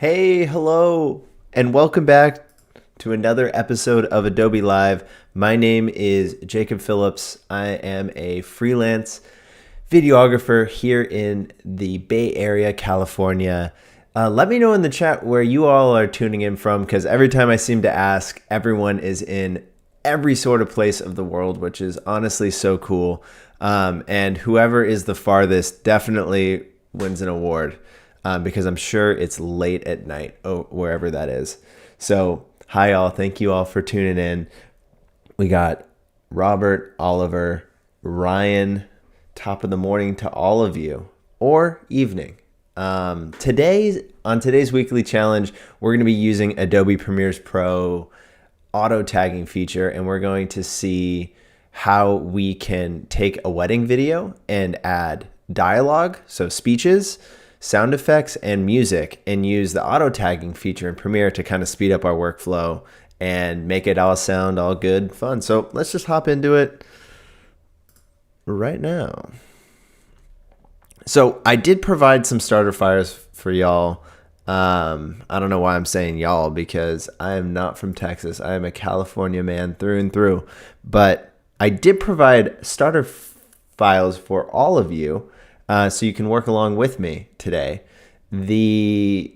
Hey, hello, and welcome back to another episode of Adobe Live. My name is Jacob Phillips. I am a freelance videographer here in the Bay Area, California. Let me know in the chat where you all are tuning in from, because every time I seem to ask, everyone is in every sort of place of the world, which is honestly so cool. And whoever is the farthest definitely wins an award. Because I'm sure it's late at night, wherever that is. So, hi all. Thank you all for tuning in. We got Robert, Oliver, Ryan, top of the morning to all of you, or evening. On today's weekly challenge, we're going to be using Adobe Premiere Pro auto tagging feature, and we're going to see how we can take a wedding video and add dialogue, so speeches, sound effects, and music, and use the auto tagging feature in Premiere to kind of speed up our workflow and make it all sound all good, fun. So let's just hop into it right now. So I did provide some starter files for y'all. I don't know why I'm saying y'all, because I am not from Texas. I am a California man through and through. But I did provide starter files for all of you, so you can work along with me today. What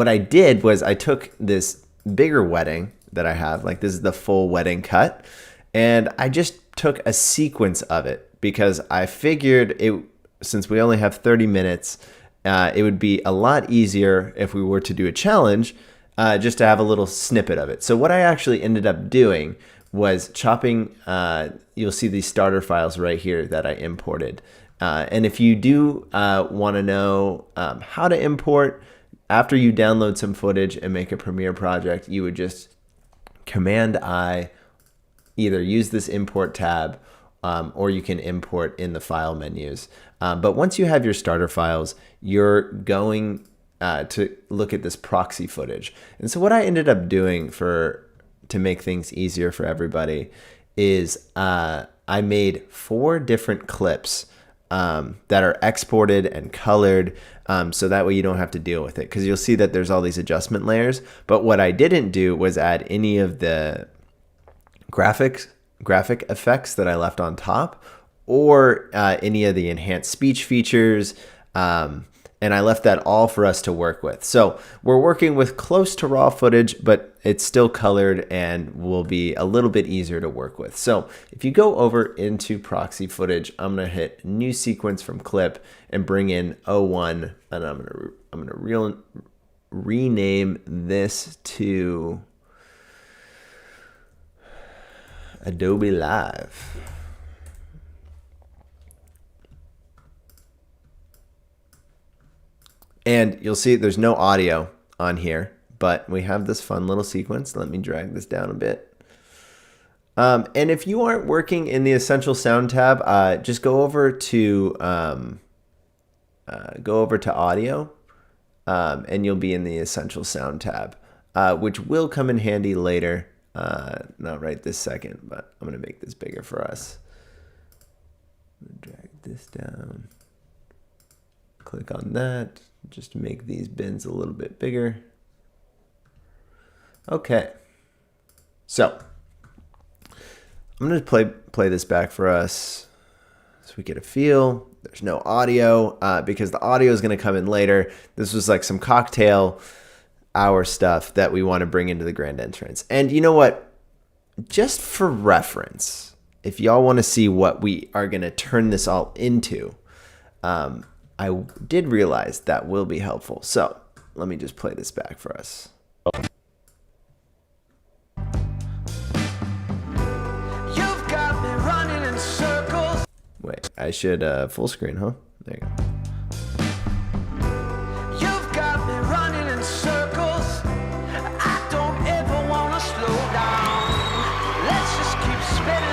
I did was I took this bigger wedding that I have, like this is the full wedding cut, and I just took a sequence of it because I figured since we only have 30 minutes, it would be a lot easier if we were to do a challenge, just to have a little snippet of it. So what I actually ended up doing was chopping, you'll see these starter files right here that I imported. And if you do want to know how to import, after you download some footage and make a Premiere project, you would just Command-I, either use this import tab, or you can import in the file menus. But once you have your starter files, you're going to look at this proxy footage. And so what I ended up doing to make things easier for everybody is I made 4 different clips that are exported and colored, so that way you don't have to deal with it, because you'll see that there's all these adjustment layers. But what I didn't do was add any of the graphic effects that I left on top, or any of the enhanced speech features, and I left that all for us to work with. So we're working with close to raw footage, but it's still colored and will be a little bit easier to work with. So if you go over into proxy footage, I'm gonna hit new sequence from clip and bring in O1, and I'm gonna rename this to Adobe Live. And you'll see there's no audio on here, but we have this fun little sequence. Let me drag this down a bit. And if you aren't working in the Essential Sound tab, just go over to Audio, and you'll be in the Essential Sound tab, which will come in handy later. Not right this second, but I'm going to make this bigger for us. I'm going to drag this down. Click on that. Just to make these bins a little bit bigger. Okay. So I'm going to play this back for us so we get a feel. There's no audio because the audio is going to come in later. This was like some cocktail hour stuff that we want to bring into the grand entrance. And you know what? Just for reference, if y'all want to see what we are going to turn this all into, I did realize that will be helpful. So let me just play this back for us. You've got me running in circles. Wait, I should full screen, huh? There you go. You've got me running in circles. I don't ever want to slow down. Let's just keep spinning.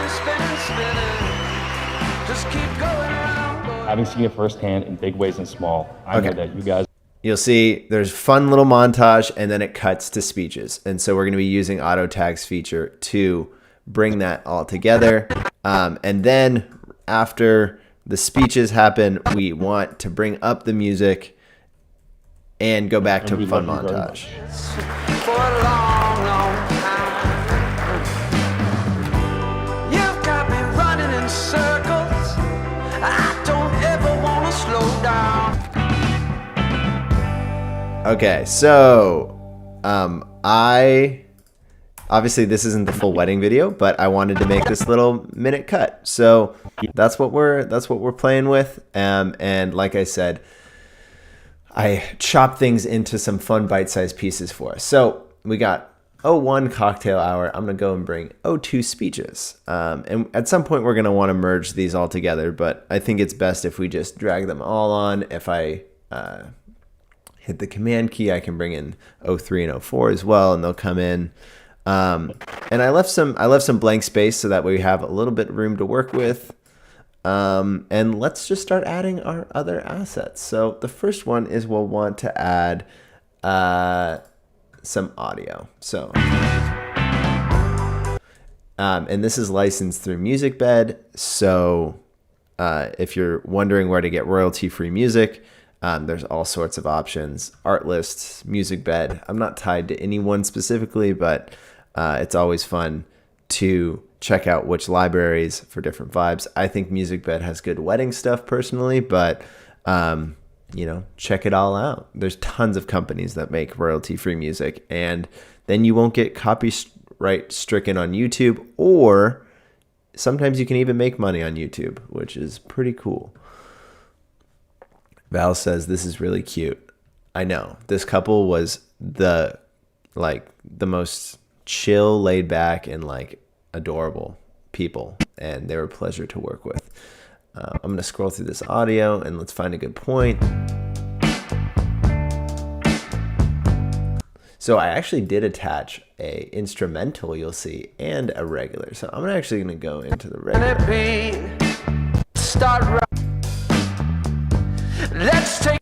Just keep going around. Having seen it firsthand in big ways and small, I know that you guys... You'll see there's fun little montage, and then it cuts to speeches. And so we're going to be using auto tags feature to bring that all together. And then after the speeches happen, we want to bring up the music and go back to we fun love you very montage. For a long, long time. You've got me running in circles. I don't ever want to slow down. Okay, so obviously this isn't the full wedding video, but I wanted to make this little minute cut. So that's what we're playing with. And like I said, I chopped things into some fun bite-sized pieces for us. So we got O1 cocktail hour. I'm going to go and bring O2 speeches. And at some point we're going to want to merge these all together, but I think it's best if we just drag them all on. If I hit the command key, I can bring in O3 and O4 as well, and they'll come in. And I left some blank space so that we have a little bit of room to work with. And let's just start adding our other assets. So the first one is we'll want to add some audio. So, and this is licensed through MusicBed. So if you're wondering where to get royalty-free music, there's all sorts of options. Artlists, MusicBed. I'm not tied to anyone specifically, but it's always fun to check out which libraries for different vibes. I think MusicBed has good wedding stuff personally, but check it all out. There's tons of companies that make royalty-free music, and then you won't get copyright stricken on YouTube, or sometimes you can even make money on YouTube, which is pretty cool. Val says this is really cute. I know. This couple was the most chill, laid back, and adorable people, and they were a pleasure to work with. I'm going to scroll through this audio and let's find a good point. So I actually did attach a instrumental, you'll see, and a regular. So I'm actually going to go into the regular. Let's take.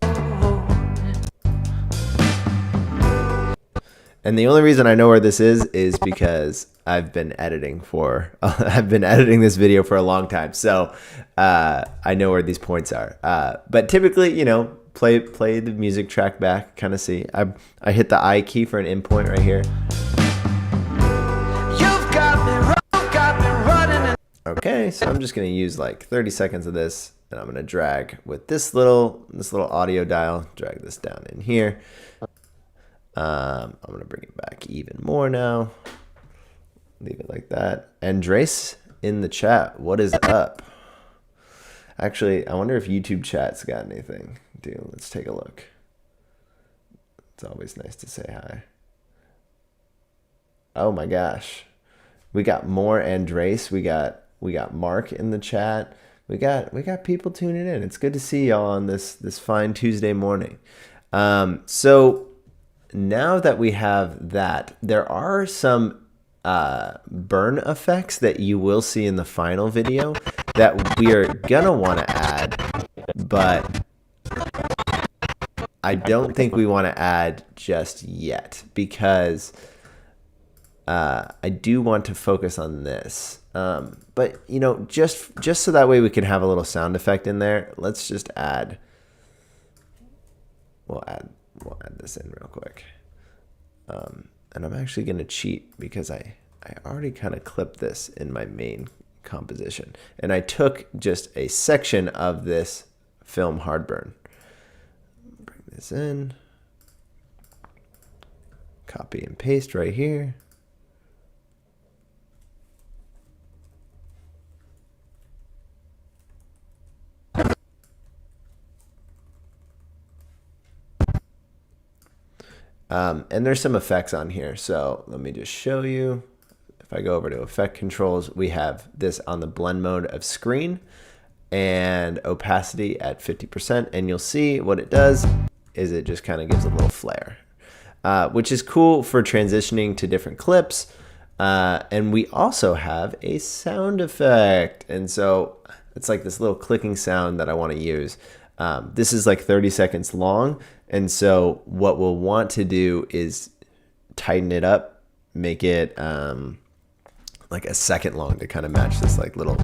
And the only reason I know where this is because I've been editing this video for a long time. So I know where these points are. But typically, play the music track back, kind of see. I hit the I key for an in point right here. You've got me running. Okay, so I'm just going to use 30 seconds of this, and I'm going to drag with this little audio dial, drag this down in here. I'm going to bring it back even more now. Leave it like that. Andres in the chat, what is up? Actually, I wonder if YouTube chat's got anything. Dude, let's take a look. It's always nice to say hi. Oh my gosh. We got more Andres. We got Mark in the chat. We got people tuning in. It's good to see y'all on this fine Tuesday morning. So now that we have that, there are some burn effects that you will see in the final video that we are gonna want to add, but I don't think we want to add just yet because I do want to focus on this. But just so that way we can have a little sound effect in there, let's just add. We'll add this in real quick. And I'm actually going to cheat because I already kind of clipped this in my main composition. And I took just a section of this film Hardburn. Bring this in. Copy and paste right here. And there's some effects on here. So let me just show you. If I go over to effect controls, we have this on the blend mode of screen and opacity at 50%. And you'll see what it does is it just kind of gives a little flare, which is cool for transitioning to different clips. And we also have a sound effect. And so it's like this little clicking sound that I want to use. This is 30 seconds long. And so what we'll want to do is tighten it up, make it a second long to kind of match this little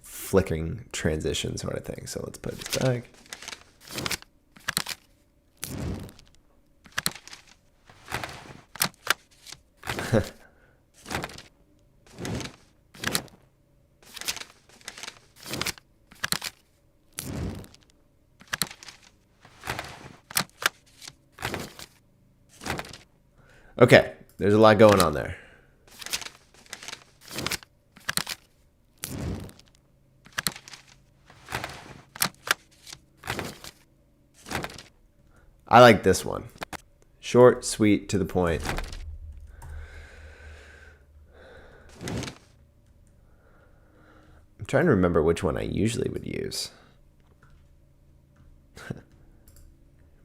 flickering transition sort of thing. So let's put this back. Okay, there's a lot going on there. I like this one. Short, sweet, to the point. I'm trying to remember which one I usually would use.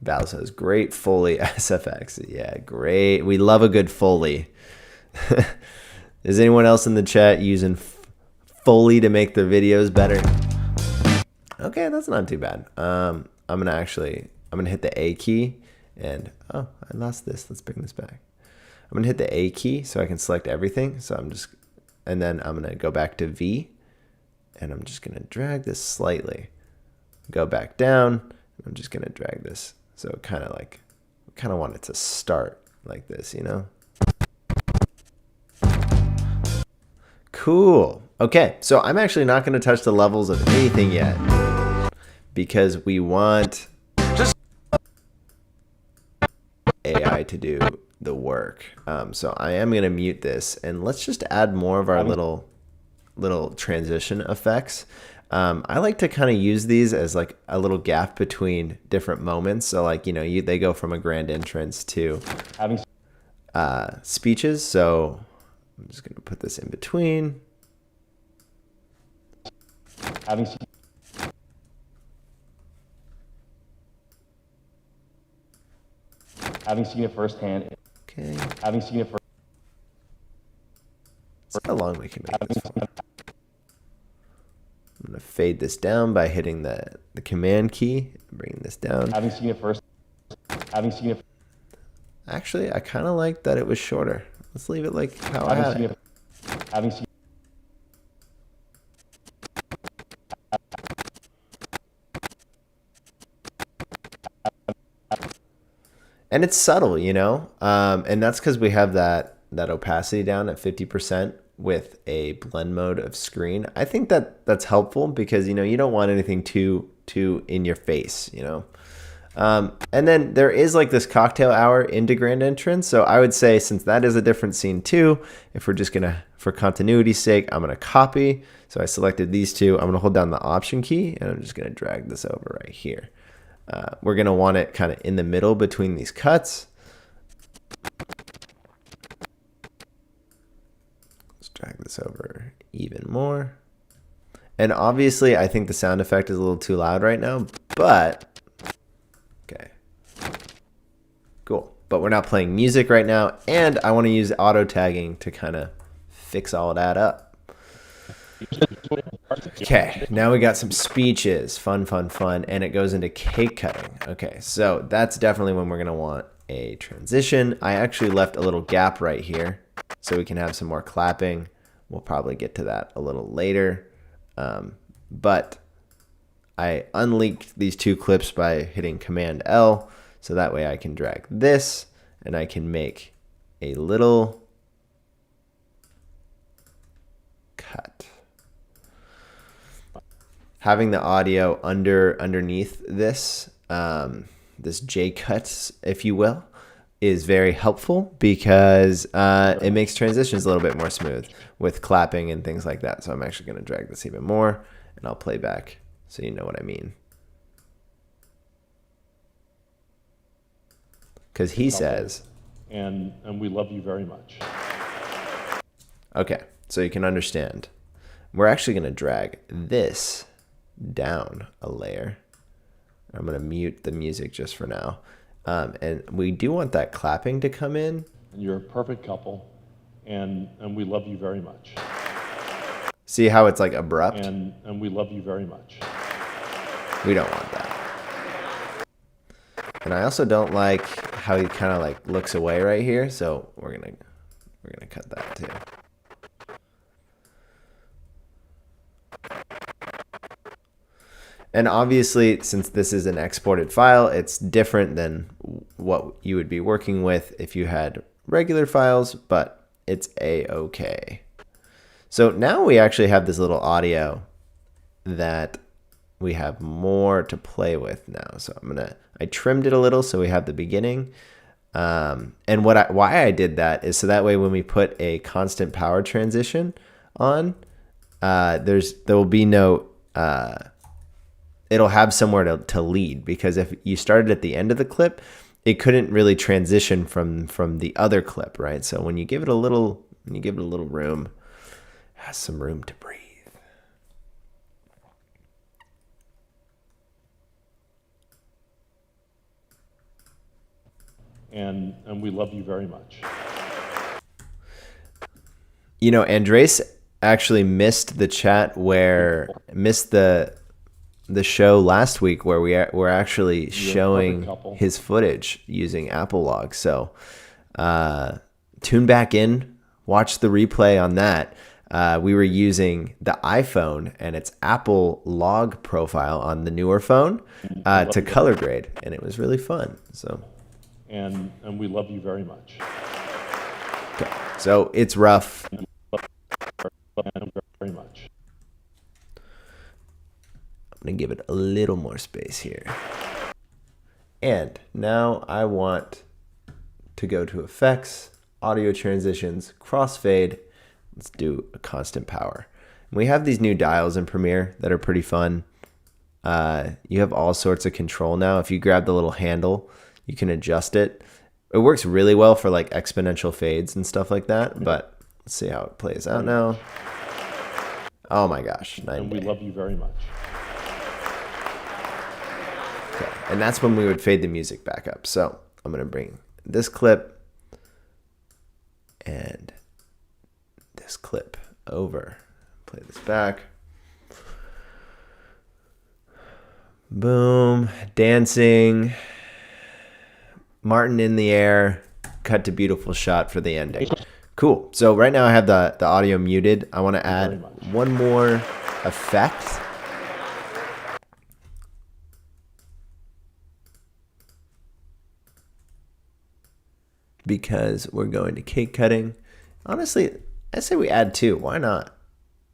Val says, great Foley SFX. Yeah, great. We love a good Foley. Is anyone else in the chat using Foley to make their videos better? Okay, that's not too bad. I'm gonna hit the A key and, oh, I lost this. Let's bring this back. I'm gonna hit the A key so I can select everything. And then I'm gonna go back to V and I'm just gonna drag this slightly. Go back down. I'm just gonna drag this. So kind of want it to start like this, you know? Cool. Okay, so I'm actually not going to touch the levels of anything yet because we want AI to do the work. So I am going to mute this and let's just add more of our little transition effects. I like to kind of use these as like a little gap between different moments. So like, you know, they go from a grand entrance to speeches. So I'm just going to put this in between. Having seen it firsthand. Okay. Having seen it firsthand. See how long we can make this for. I'm going to fade this down by hitting the command key and bringing this down. Having seen it. Actually, I kind of like that it was shorter. Let's leave it like how I had it. And it's subtle, you know? And that's because we have that opacity down at 50%. With a blend mode of screen. I think that's helpful because, you know, you don't want anything too in your face, you know. And then there is like this cocktail hour into grand entrance. So I would say since that is a different scene too, if we're just gonna, for continuity's sake, I'm gonna copy. So I selected these two. I'm gonna hold down the option key and I'm just gonna drag this over right here. We're gonna want it kind of in the middle between these cuts. Drag this over even more. And obviously, I think the sound effect is a little too loud right now, but okay. Cool. But we're not playing music right now, and I want to use auto tagging to kind of fix all that up. Okay, now we got some speeches. Fun, and it goes into cake cutting. Okay, so that's definitely when we're going to want a transition. I actually left a little gap right here so we can have some more clapping. We'll probably get to that a little later. But I unlinked these two clips by hitting Command L, so that way I can drag this and I can make a little cut. Having the audio underneath this, this J cuts, if you will, is very helpful because it makes transitions a little bit more smooth with clapping and things like that. So I'm actually going to drag this even more and I'll play back so you know what I mean. Because he says, and we love you very much. Okay, so you can understand. We're actually going to drag this down a layer. I'm going to mute the music just for now. And we do want that clapping to come in. You're a perfect couple, and we love you very much. See how it's like abrupt? And we love you very much. We don't want that. And I also don't like how he kind of like looks away right here, so we're gonna cut that too. And obviously, since this is an exported file, it's different than what you would be working with if you had regular files, but it's a-okay. So now we actually have this little audio that we have more to play with now. So I trimmed it a little so we have the beginning. And why I did that is so that way when we put a constant power transition on, there will be no, it'll have somewhere to lead, because if you started at the end of the clip, it couldn't really transition from the other clip, right? So when you give it a little room, it has some room to breathe. And we love you very much. You know, Andres actually missed the show last week where we're actually showing his footage using Apple Log. So tune back in, watch the replay on that. We were using the iPhone and its Apple Log profile on the newer phone to color grade, and it was really fun. So. And we love you very much. Okay, so it's rough. Very much. I'm gonna give it a little more space here. And now I want to go to Effects, Audio Transitions, Crossfade. Let's do a constant power. And we have these new dials in Premiere that are pretty fun. You have all sorts of control now. If you grab the little handle, you can adjust it. It works really well for like exponential fades and stuff like that, but let's see how it plays out now. Oh my gosh. And we love you very much. Okay. And that's when we would fade the music back up. So I'm going to bring this clip and this clip over. Play this back. Boom. Dancing. Martin in the air, cut to beautiful shot for the ending. Cool. So right now I have the audio muted. I want to add one more effect. Because we're going to cake cutting. Honestly, I say we add two. Why not?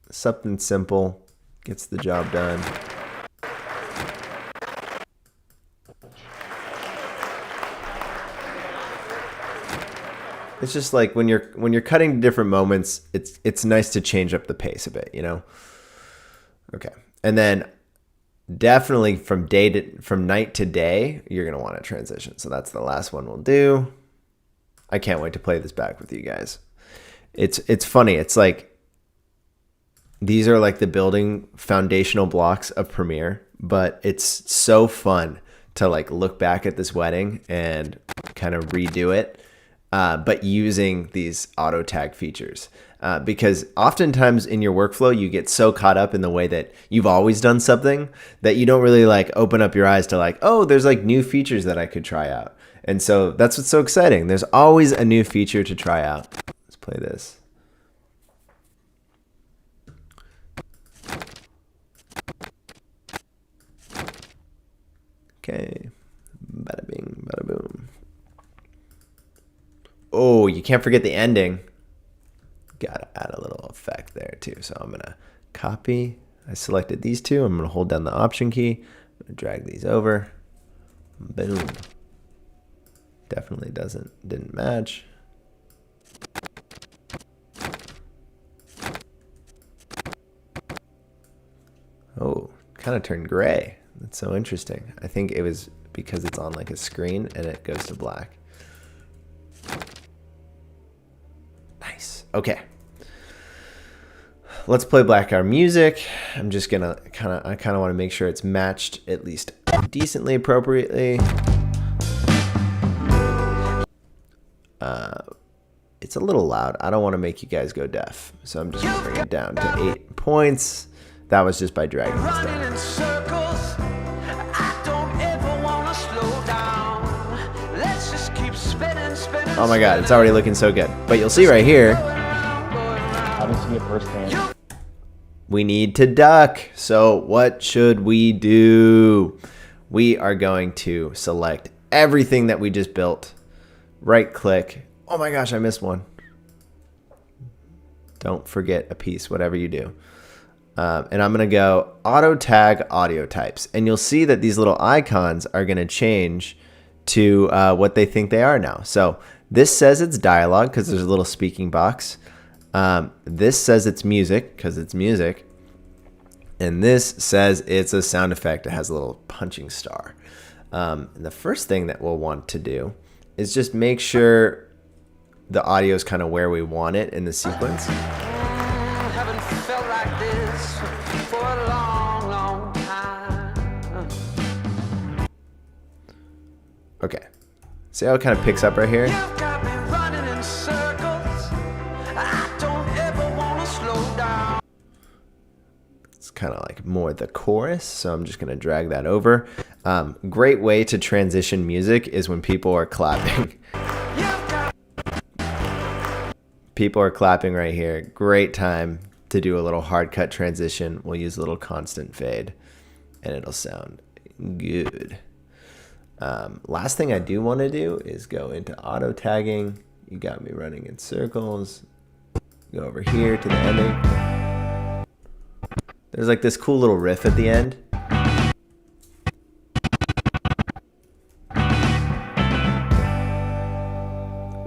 Something simple gets the job done. It's just like when you're cutting to different moments, it's nice to change up the pace a bit, you know? Okay. And then definitely from night to day, you're going to want to transition. So that's the last one we'll do. I can't wait to play this back with you guys. It's funny. It's like these are like the building foundational blocks of Premiere, but it's so fun to like look back at this wedding and kind of redo it. But using these auto tag features, because oftentimes in your workflow, you get so caught up in the way that you've always done something that you don't really like open up your eyes to like, oh, there's like new features that I could try out. And so that's what's so exciting. There's always a new feature to try out. Let's play this. Okay. Bada bing, bada boom. Oh, you can't forget the ending. Gotta add a little effect there too. So I'm gonna copy. I selected these two. I'm gonna hold down the Option key. I'm gonna drag these over. Boom. Definitely didn't match. Oh, kind of turned gray. That's so interesting. I think it was because it's on like a screen and it goes to black. Nice. Okay. Let's play back our music. I'm just gonna I kind of want to make sure it's matched at least decently appropriately. It's a little loud. I don't want to make you guys go deaf, so I'm just gonna bring it down to 8 points. That was just by dragging this down. In circles, I don't ever wanna slow down. Let's just keep spinning. Oh my god, it's already looking so good. But you'll see right here, Haven't seen it firsthand. we need to duck. So what should we do? We are going to select everything that we just built. Right click. Oh my gosh, I missed one. Don't forget a piece, whatever you do. And I'm going to go auto tag audio types. And you'll see that these little icons are going to change to what they think they are now. So this says it's dialogue because there's a little speaking box. This says it's music because it's music. And this says it's a sound effect. It has a little punching star. And the first thing that we'll want to do is just make sure the audio is kind of where we want it in the sequence. Haven't felt like this for a long, long time. Okay. See how it kind of picks up right here? You've got me running in circles. I don't ever want to slow down. It's kind of like more the chorus, so I'm just going to drag that over. Great way to transition music is when people are clapping. People are clapping right here. Great time to do a little hard cut transition. We'll use a little constant fade and it'll sound good. Last thing I do want to do is go into auto tagging. You got me running in circles. Go over here to the ending. There's like this cool little riff at the end.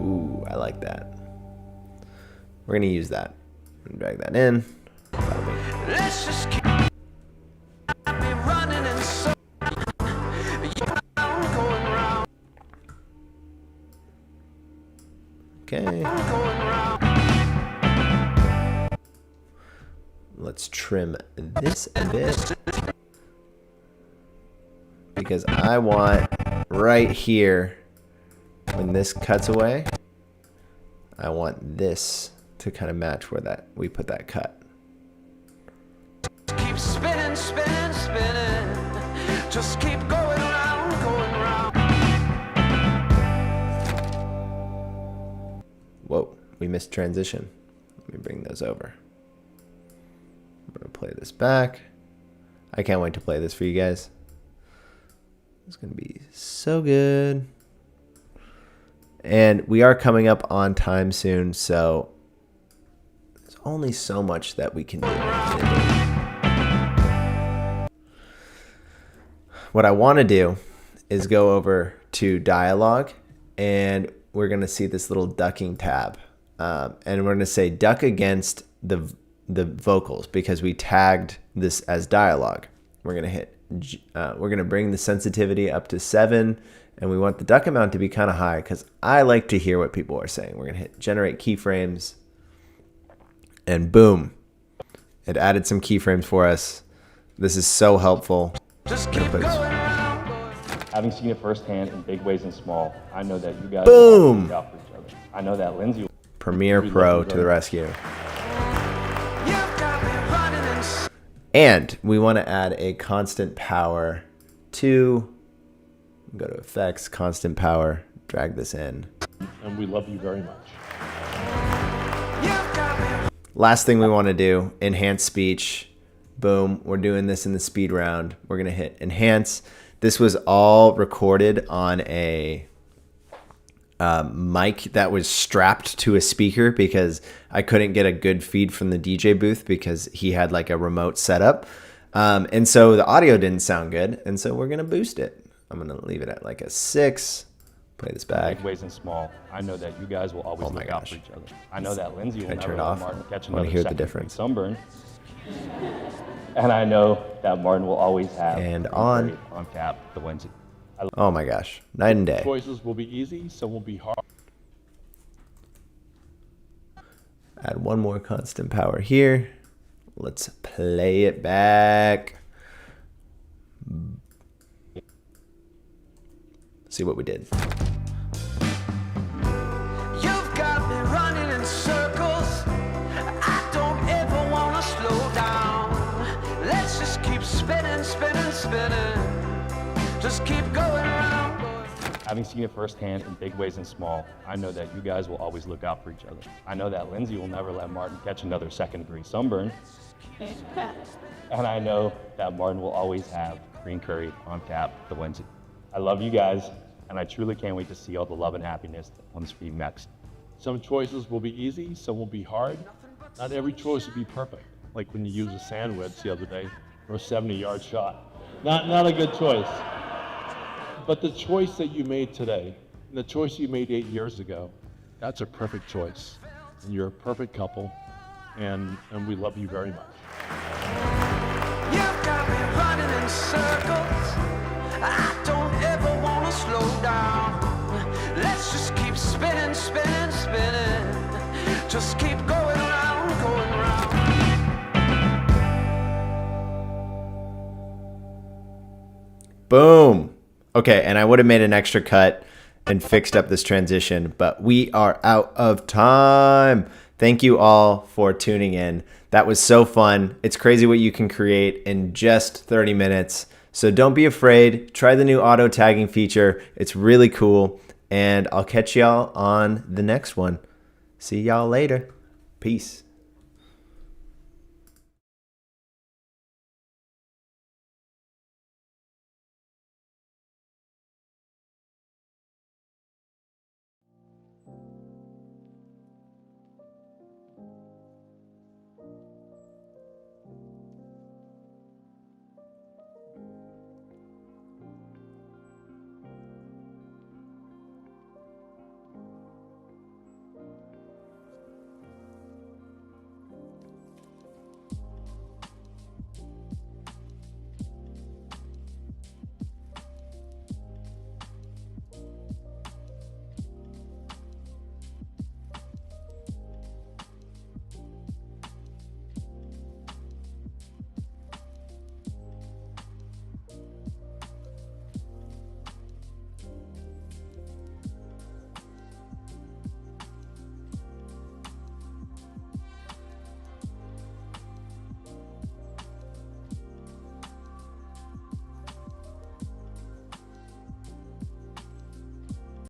Ooh, I like that. We're going to use that. Drag that in. Let's just keep me running in circles. I'm going round, Okay. going round. Let's trim this a bit. Because I want right here, when this cuts away, I want this to kind of match where that we put that cut. Keep spinning, spinning, spinning. Just keep going round, going round. Whoa, we missed transition. Let me bring those over. I'm going to play this back. I can't wait to play this for you guys. It's going to be so good. And we are coming up on time soon, so there's only so much that we can do. What I want to do is go over to dialogue, and we're going to see this little ducking tab. And we're going to say duck against the vocals because we tagged this as dialogue. We're going to hit, we're going to bring the sensitivity up to 7. And we want the duck amount to be kind of high because I like to hear what people are saying. We're going to hit generate keyframes. And boom. It added some keyframes for us. This is so helpful. Just keep going round, boy. Having seen it firsthand in big ways and small, I know that you guys Boom! will look out for each other. I know that Lindsay will. Premiere Pro to the rescue. You've got me running in circles. And we want to add a constant power to, go to effects, constant power, drag this in. And we love you very much. You've got me. Last thing we want to do, enhance speech. Boom, we're doing this in the speed round. We're going to hit enhance. This was all recorded on a mic that was strapped to a speaker because I couldn't get a good feed from the DJ booth because he had like a remote setup. And so the audio didn't sound good. And so we're going to boost it. I'm going to leave it at like a 6. Play this back. Big ways and small, I know that you guys will always Oh my look out gosh. for each other. I know that Lindsay will I never turn it let off? Martin catch I wanna another hear the second difference. sunburn. And I know that Martin will always have And green on. curry on tap the Wednesday. Oh my gosh. Night and day. Choices will be easy, some will be hard. Add one more constant power here. Let's play it back. See what we did. You've got me running in circles. I don't ever want to slow down. Let's just keep spinning, spinning, spinning. Just keep going around, boy. Having seen it firsthand in big ways and small, I know that you guys will always look out for each other. I know that Lindsay will never let Martin catch another second-degree sunburn. And I know that Martin will always have green curry on tap the Wednesday. I love you guys, and I truly can't wait to see all the love and happiness on screen next. Some choices will be easy, some will be hard. Not every choice would be perfect. Like when you use a sand wedge the other day for a 70-yard shot. Not a good choice. But the choice that you made today, and the choice you made 8 years ago, that's a perfect choice. And you're a perfect couple, and we love you very much. You've got me running in circles. I don't ever want to slow down. Let's just keep spinning, spinning, spinning. Just keep going round, going round. Boom. Okay, and I would have made an extra cut and fixed up this transition, but we are out of time. Thank you all for tuning in. That was so fun. It's crazy what you can create in just 30 minutes. So don't be afraid. Try the new auto tagging feature. It's really cool. And I'll catch y'all on the next one. See y'all later. Peace.